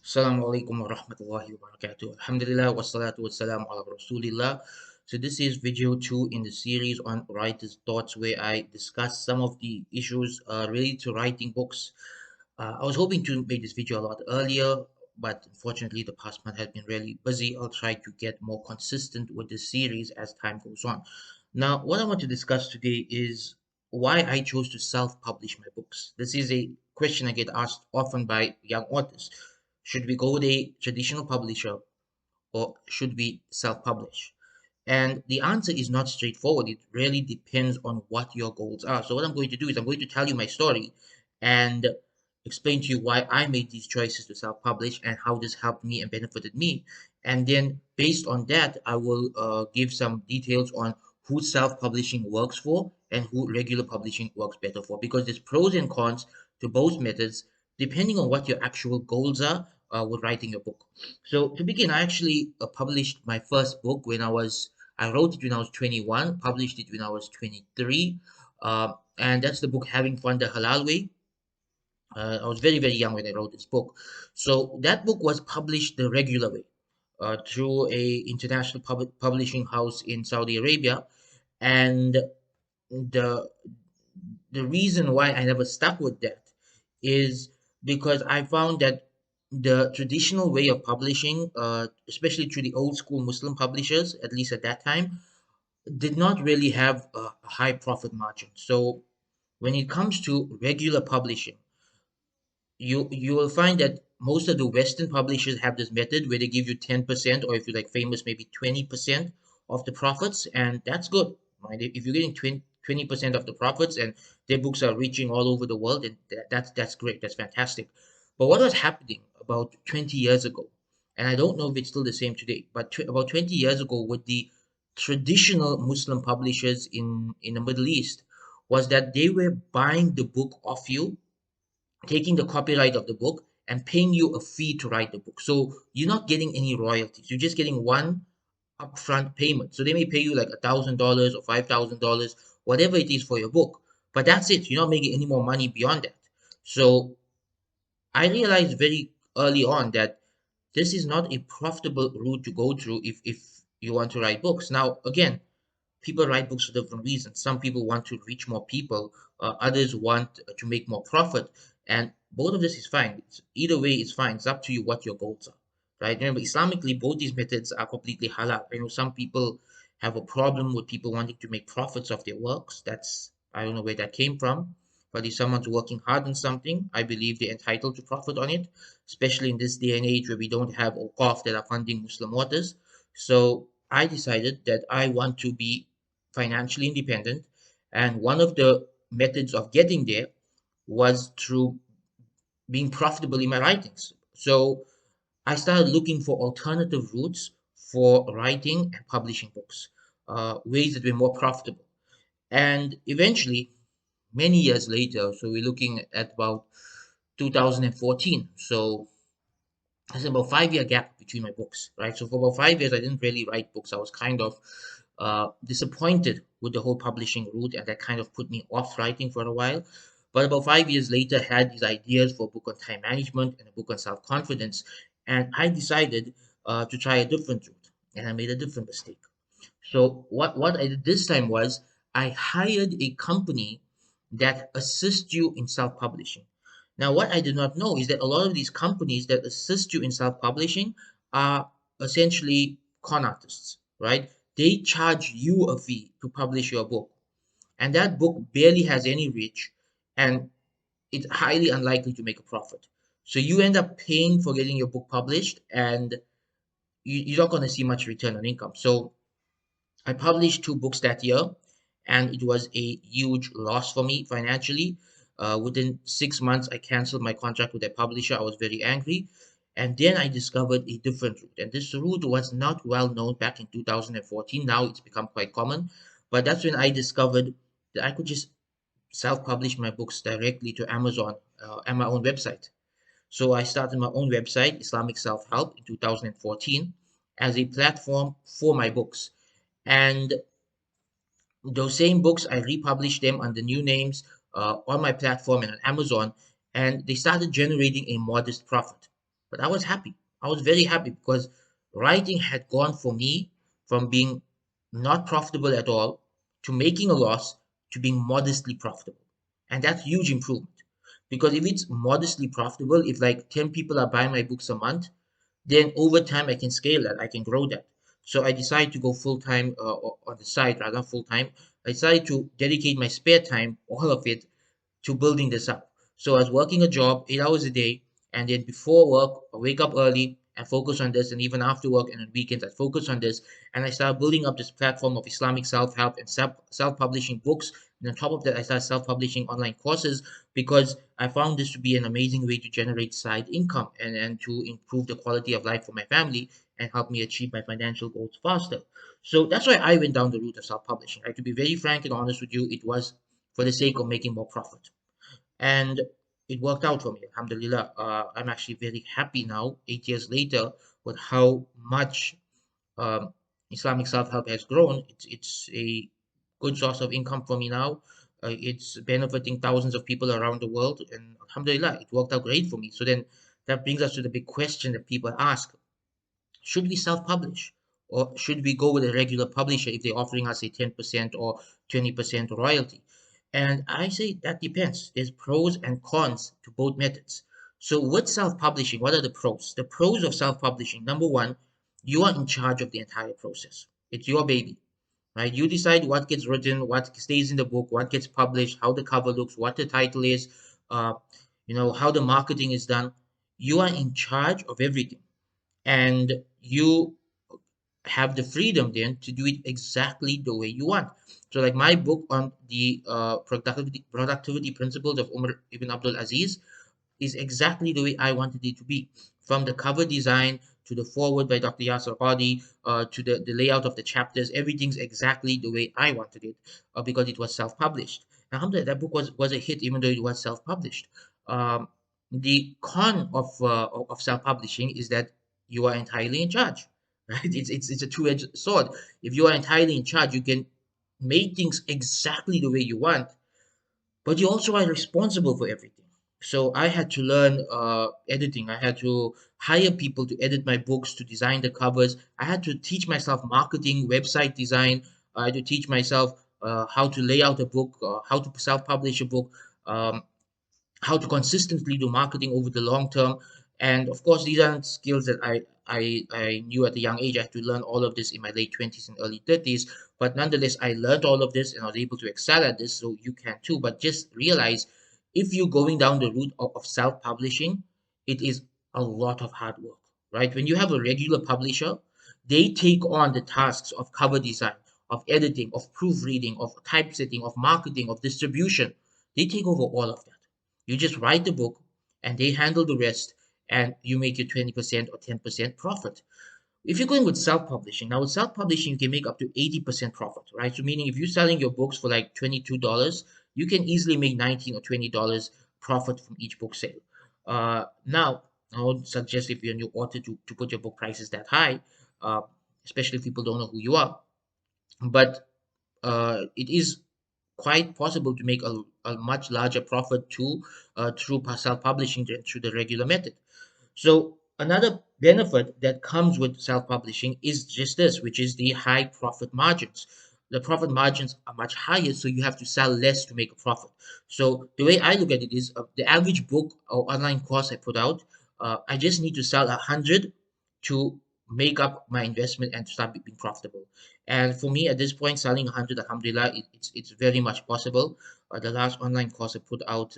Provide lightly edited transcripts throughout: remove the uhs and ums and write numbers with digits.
Assalamu alaikum wa rahmatullahi wa barakatuh. Alhamdulillah wa salatu wa salam ala rasulillah. So this is video 2 in the series on writer's thoughts where I discuss some of the issues related to writing books. I was hoping to make this video a lot earlier, but unfortunately the past month has been really busy. I'll try to get more consistent with this series as time goes on. Now, what I want to discuss today is why I chose to self-publish my books. This is a question I get asked often by young authors. Should we go with a traditional publisher or should we self-publish? And the answer is not straightforward. It really depends on what your goals are. So what I'm going to do is I'm going to tell you my story and explain to you why I made these choices to self-publish and how this helped me and benefited me. And then based on that, I will give some details on who self-publishing works for and who regular publishing works better for. Because there's pros and cons to both methods, depending on what your actual goals are with writing your book. So to begin, I actually published my first book I wrote it when I was 21, published it when I was 23, and that's the book Having Fun the Halal Way. I was very, very young when I wrote this book. So that book was published the regular way through a international publishing house in Saudi Arabia. And the the reason why I never stuck with that is because I found that the traditional way of publishing, especially through the old school Muslim publishers, at least at that time, did not really have a high profit margin. So when it comes to regular publishing, you will find that most of the Western publishers have this method where they give you 10%, or if you're like famous, maybe 20% of the profits, and that's good. Right? If you're getting 20% of the profits and their books are reaching all over the world, then that's great. That's fantastic. But what was happening about 20 years ago, and I don't know if it's still the same today, but about 20 years ago with the traditional Muslim publishers in the Middle East, was that they were buying the book off you, taking the copyright of the book and paying you a fee to write the book. So you're not getting any royalties. You're just getting one upfront payment. So they may pay you like $1,000 or $5,000, whatever it is for your book. But that's it. You're not making any more money beyond that. So I realized very early on that this is not a profitable route to go through if you want to write books. Now, again, people write books for different reasons. Some people want to reach more people, others want to make more profit, and both of this is fine. Either way, it's fine. It's up to you what your goals are, right? Remember, Islamically, both these methods are completely halal. I know some people have a problem with people wanting to make profits of their works. I don't know where that came from. But if someone's working hard on something, I believe they're entitled to profit on it, especially in this day and age where we don't have awqaf that are funding Muslim authors. So I decided that I want to be financially independent. And one of the methods of getting there was through being profitable in my writings. So I started looking for alternative routes for writing and publishing books, ways that were more profitable. And eventually, many years later, so we're looking at about 2014. So there's about 5 year gap between my books, right? So for about 5 years, I didn't really write books. I was kind of disappointed with the whole publishing route, and that kind of put me off writing for a while. But about 5 years later, had these ideas for a book on time management and a book on self-confidence, and I decided to try a different route, and I made a different mistake. So what I did this time was I hired a company that assists you in self-publishing. Now, what I did not know is that a lot of these companies that assist you in self-publishing are essentially con artists, right? They charge you a fee to publish your book, and that book barely has any reach, and it's highly unlikely to make a profit. So you end up paying for getting your book published, and you're not going to see much return on income. So I published two books that year, and it was a huge loss for me financially. Within 6 months, I canceled my contract with the publisher. I was very angry. And then I discovered a different route. And this route was not well known back in 2014. Now it's become quite common. But that's when I discovered that I could just self publish my books directly to Amazon and my own website. So I started my own website, Islamic Self Help, in 2014 as a platform for my books. And those same books, I republished them under new names on my platform and on Amazon, and they started generating a modest profit. But I was happy. I was very happy because writing had gone for me from being not profitable at all to making a loss to being modestly profitable. And that's huge improvement. Because if it's modestly profitable, if like 10 people are buying my books a month, then over time I can scale that, I can grow that. So I decided to go full time on the side, rather full time. I decided to dedicate my spare time, all of it, to building this up. So I was working a job 8 hours a day, and then before work, I wake up early and focus on this, and even after work and on weekends, I focus on this, and I started building up this platform of Islamic self-help and self-publishing books. And on top of that, I started self-publishing online courses because I found this to be an amazing way to generate side income and to improve the quality of life for my family and help me achieve my financial goals faster. So that's why I went down the route of self-publishing. Right? To be very frank and honest with you, it was for the sake of making more profit. And it worked out for me, alhamdulillah. I'm actually very happy now, 8 years later, with how much um, Islamic self-help has grown. It's a good source of income for me now. It's benefiting thousands of people around the world, and alhamdulillah, it worked out great for me. So then that brings us to the big question that people ask: should we self-publish, or should we go with a regular publisher if they're offering us a 10% or 20% royalty? And I say that depends. There's pros and cons to both methods. So with self-publishing, what are the pros? The pros of self-publishing: number one, you are in charge of the entire process. It's your baby, right? You decide what gets written, what stays in the book, what gets published, how the cover looks, what the title is, uh, how the marketing is done. You are in charge of everything, and you have the freedom then to do it exactly the way you want. So, like my book on the productivity principles of Umar ibn Abdul Aziz, is exactly the way I wanted it to be. From the cover design to the forward by Dr. Yasser Qadi, to the layout of the chapters, everything's exactly the way I wanted it, because it was self-published. Alhamdulillah, that book was a hit even though it was self-published. Um, the con of self-publishing is that you are entirely in charge, right? It's a two-edged sword. If you are entirely in charge, you can make things exactly the way you want, but you also are responsible for everything. So I had to learn editing. I had to hire people to edit my books, to design the covers. I had to teach myself marketing, website design. I had to teach myself how to lay out a book, how to self-publish a book, um, how to consistently do marketing over the long term. And of course, these aren't skills that I knew at a young age. I had to learn all of this in my late 20s and early 30s. But nonetheless, I learned all of this and I was able to excel at this. So you can too. But just realize, if you're going down the route of self-publishing, it is a lot of hard work, right? When you have a regular publisher, they take on the tasks of cover design, of editing, of proofreading, of typesetting, of marketing, of distribution. They take over all of that. You just write the book and they handle the rest, and you make your 20% or 10% profit. If you're going with self-publishing, now with self-publishing, you can make up to 80% profit, right? So meaning if you're selling your books for like $22, you can easily make 19 or $20 profit from each book sale. Now, I would suggest if you're a new author to put your book prices that high, uh, especially if people don't know who you are. But it is quite possible to make a much larger profit too, through self-publishing than through the regular method. So another benefit that comes with self-publishing is just this, which is the high profit margins. The profit margins are much higher, so you have to sell less to make a profit. So the way I look at it is, the average book or online course I put out, I just need to sell 100 to make up my investment and to start being profitable. And for me, at this point, selling 100, alhamdulillah, it's very much possible. The last online course I put out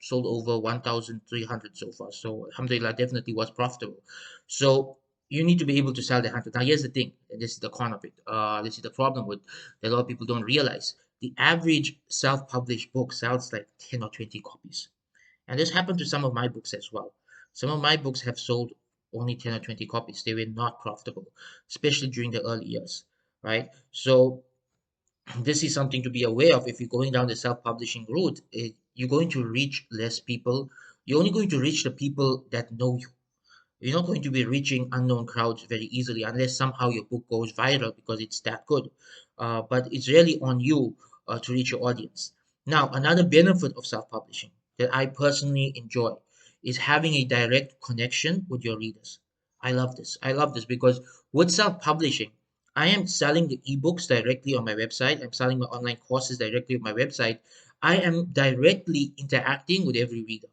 sold over 1,300 so far. So alhamdulillah, definitely was profitable. So you need to be able to sell the 100. Now here's the thing, and this is the con of it. This is the problem with that a lot of people don't realize. The average self-published book sells like 10 or 20 copies. And this happened to some of my books as well. Some of my books have sold only 10 or 20 copies. They were not profitable, especially during the early years, right? So this is something to be aware of. If you're going down the self-publishing route, you're going to reach less people. You're only going to reach the people that know you. You're not going to be reaching unknown crowds very easily unless somehow your book goes viral because it's that good. But it's really on you to reach your audience. Now, another benefit of self-publishing that I personally enjoy is having a direct connection with your readers. I love this. I love this because with self-publishing, I am selling the ebooks directly on my website. I'm selling my online courses directly on my website. I am directly interacting with every reader.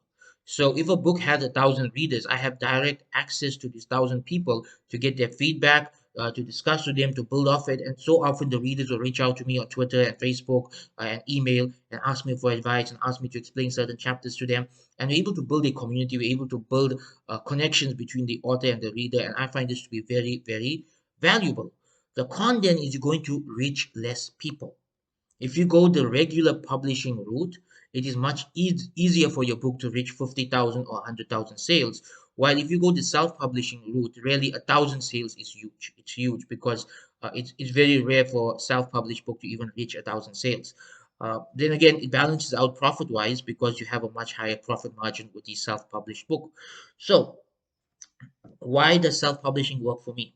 So if a book has 1,000 readers, I have direct access to these 1,000 people to get their feedback, to discuss with them, to build off it. And so often the readers will reach out to me on Twitter and Facebook and email and ask me for advice and ask me to explain certain chapters to them. And we're able to build a community. We're able to build connections between the author and the reader. And I find this to be very, very valuable. The con then is you're going to reach less people. If you go the regular publishing route, it is much easier for your book to reach 50,000 or 100,000 sales. While if you go the self-publishing route, really 1,000 sales is huge. It's huge because it's very rare for self-published book to even reach 1,000 sales. Then again, it balances out profit-wise because you have a much higher profit margin with the self-published book. So why does self-publishing work for me?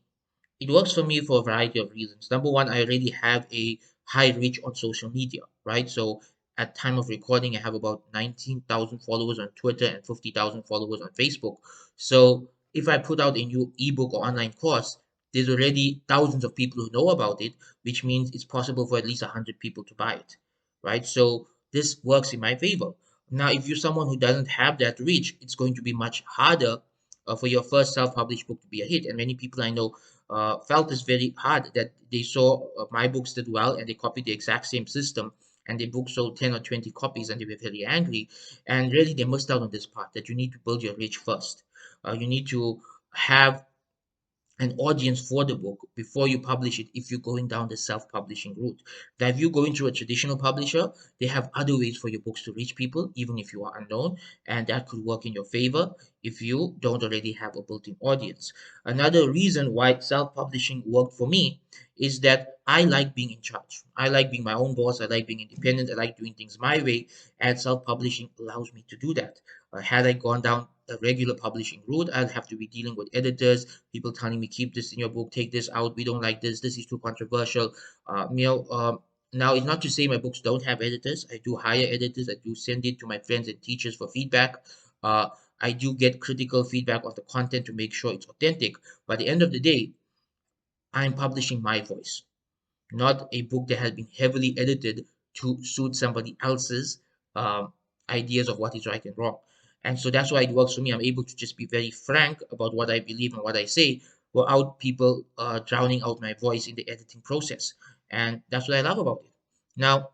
It works for me for a variety of reasons. Number one, I already have a high reach on social media, right? So at time of recording, I have about 19,000 followers on Twitter and 50,000 followers on Facebook. So if I put out a new ebook or online course, there's already thousands of people who know about it, which means it's possible for at least 100 people to buy it, right? So this works in my favor. Now, if you're someone who doesn't have that reach, it's going to be much harder for your first self-published book to be a hit. And many people I know felt this very hard that they saw my books did well and they copied the exact same system and the book sold 10 or 20 copies and they were very angry. And really, they missed out on this part that you need to build your reach first. You need to have an audience for the book before you publish it if you're going down the self-publishing route. Now, if you're going through a traditional publisher, they have other ways for your books to reach people, even if you are unknown, and that could work in your favor if you don't already have a built-in audience. Another reason why self-publishing worked for me is that I like being in charge. I like being my own boss. I like being independent. I like doing things my way, and self-publishing allows me to do that. Had I gone down a regular publishing route, I'd have to be dealing with editors, people telling me keep this in your book, take this out, we don't like this is too controversial. Now it's not to say my books don't have editors. I do hire editors. I do send it to my friends and teachers for feedback. uh, I do get critical feedback of the content to make sure it's authentic. But at the end of the day, I'm publishing my voice, not a book that has been heavily edited to suit somebody else's um, ideas of what is right and wrong. And so that's why it works for me. I'm able to just be very frank about what I believe and what I say without people drowning out my voice in the editing process. And that's what I love about it. Now,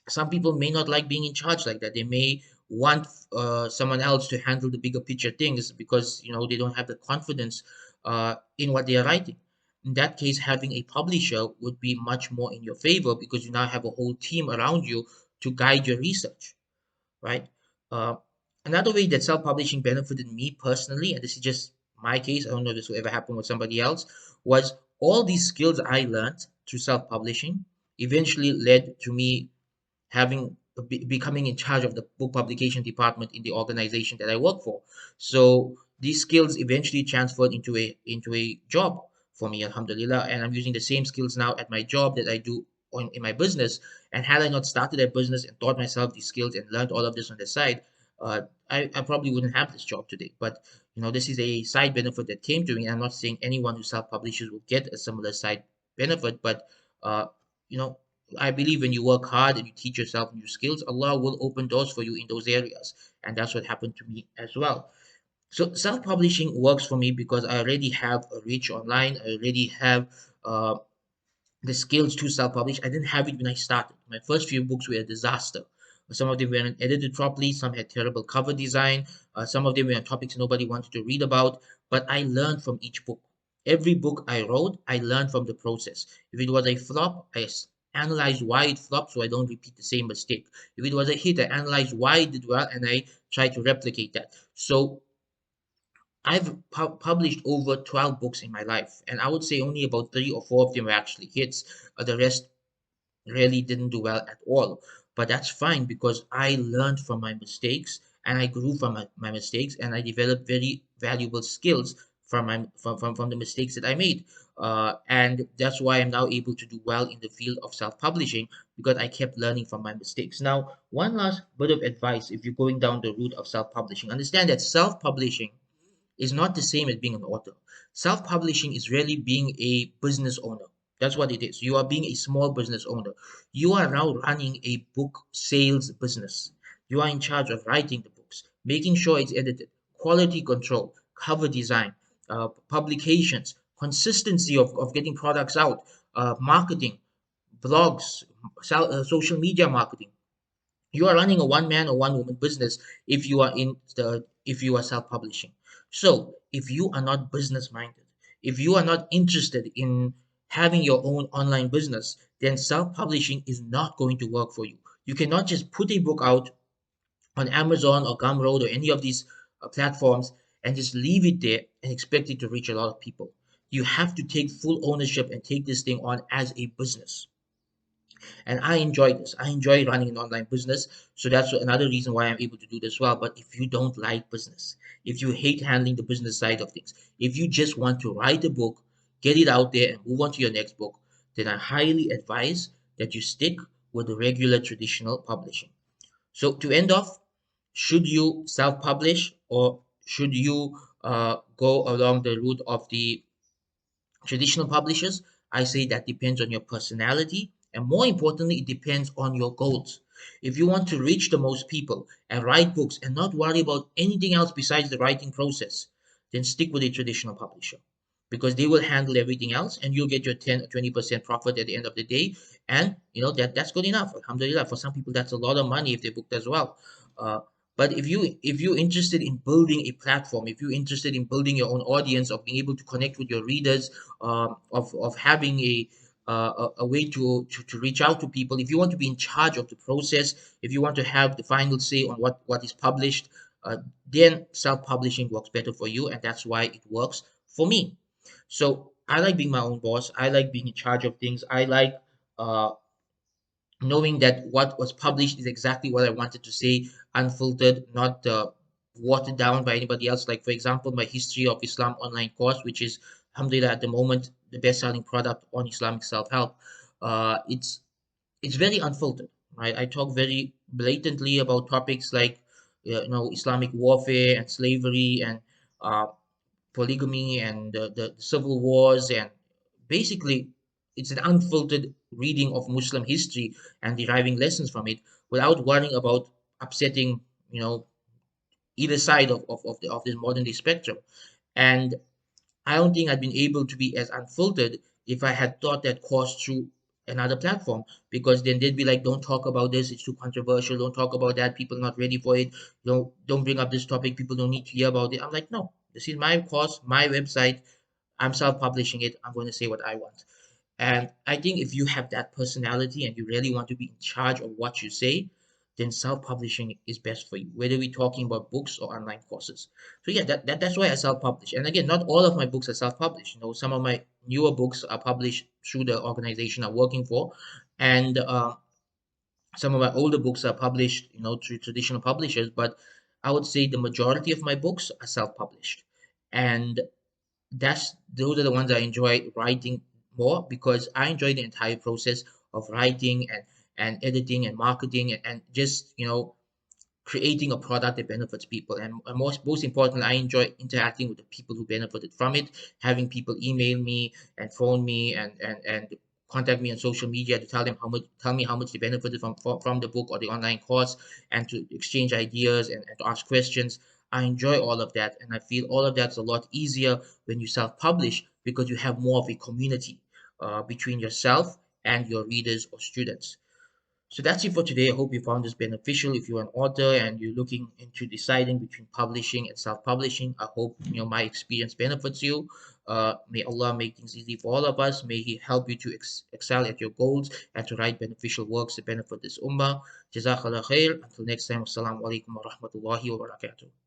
some people may not like being in charge like that. They may want someone else to handle the bigger picture things because they don't have the confidence in what they are writing. In that case, having a publisher would be much more in your favor because you now have a whole team around you to guide your research, right? Uh, Another way that self-publishing benefited me personally, and this is just my case, I don't know if this will ever happen with somebody else, was all these skills I learned through self-publishing eventually led to me becoming in charge of the book publication department in the organization that I work for. So these skills eventually transferred into a job for me, alhamdulillah, and I'm using the same skills now at my job that I do in my business. And had I not started a business and taught myself these skills and learned all of this on the side, I probably wouldn't have this job today. But this is a side benefit that came to me. I'm not saying anyone who self-publishes will get a similar side benefit, but uh, you know I believe when you work hard and you teach yourself new skills, Allah will open doors for you in those areas. And that's what happened to me as well. So self-publishing works for me because I already have a reach online. I already have uh, the skills to self-publish. I didn't have it when I started. My first few books were a disaster. Some of them weren't edited properly. Some had terrible cover design. Some of them were on topics nobody wanted to read about. But I learned from each book. Every book I wrote, I learned from the process. If it was a flop, analyzed why it flopped so I don't repeat the same mistake. If it was a hit, I analyzed why it did well and I try to replicate that. So I've published over 12 books in my life, and I would say only about 3 or 4 of them were actually hits. The rest really didn't do well at all. But that's fine because I learned from my mistakes and I grew from my mistakes and I developed very valuable skills from the mistakes that I made. And that's why I'm now able to do well in the field of self-publishing, because I kept learning from my mistakes. Now, one last bit of advice: if you're going down the route of self-publishing, understand that self-publishing is not the same as being an author. Self publishing is really being a business owner. That's what it is. You are being a small business owner. You are now running a book sales business. You are in charge of writing the books, making sure it's edited, quality control, cover design, publications, consistency of getting products out, marketing, blogs, social media marketing. You are running a one man or one woman business if you are self-publishing. So if you are not business minded, if you are not interested in having your own online business, then self-publishing is not going to work for you. You cannot just put a book out on Amazon or Gumroad or any of these platforms and just leave it there and expect it to reach a lot of people. You have to take full ownership and take this thing on as a business. And I enjoy this. I enjoy running an online business. So that's another reason why I'm able to do this well. But if you don't like business, if you hate handling the business side of things, if you just want to write a book, get it out there, and move on to your next book, then I highly advise that you stick with the regular traditional publishing. So to end off, should you self-publish, or should you go along the route of the traditional publishers? I say that depends on your personality, and more importantly, it depends on your goals. If you want to reach the most people and write books and not worry about anything else besides the writing process, then stick with a traditional publisher, because they will handle everything else and you'll get your 10 or 20% profit at the end of the day. And that's good enough. Alhamdulillah. For some people, that's a lot of money if they booked as well. Uh, but if you're interested in building a platform, if you're interested in building your own audience, of being able to connect with your readers, of having a way to reach out to people, if you want to be in charge of the process, if you want to have the final say on what is published, uh, then self-publishing works better for you, and that's why it works for me. So I like being my own boss. I like being in charge of things. I like uh, knowing that what was published is exactly what I wanted to say, unfiltered, not watered down by anybody else. Like, for example, my History of Islam online course, which is, alhamdulillah, at the moment, the best selling product on Islamic self help. It's very unfiltered. Right? I talk very blatantly about topics like, Islamic warfare and slavery and uh, polygamy and the civil wars, and basically it's an unfiltered reading of Muslim history and deriving lessons from it without worrying about upsetting, you know either side of this modern day spectrum. And I don't think I'd been able to be as unfiltered if I had taught that course through another platform, because then they'd be like, don't talk about this, it's too controversial, don't talk about that, people are not ready for it, don't bring up this topic, people don't need to hear about it. I'm like, no, this is my course, my website. I'm self-publishing it. I'm going to say what I want. And I think if you have that personality and you really want to be in charge of what you say, then self-publishing is best for you, whether we're talking about books or online courses. So yeah, that's why I self-publish. And again, not all of my books are self-published. Some of my newer books are published through the organization I'm working for, and some of my older books are published, through traditional publishers. But I would say the majority of my books are self-published, and those are the ones I enjoy writing more, because I enjoy the entire process of writing and editing and marketing, and just creating a product that benefits people. And most importantly, I enjoy interacting with the people who benefited from it, having people email me and phone me and contact me on social media to tell me how much they benefited from the book or the online course, and to exchange ideas and to ask questions. I enjoy all of that, and I feel all of that's a lot easier when you self-publish, because you have more of a community between yourself and your readers or students. So that's it for today. I hope you found this beneficial. If you're an author and you're looking into deciding between publishing and self-publishing, I hope my experience benefits you. May Allah make things easy for all of us. May He help you to excel at your goals and to write beneficial works that benefit this ummah. Jazakallah khair. Until next time, Assalamu alaikum wa rahmatullahi wa barakatuh.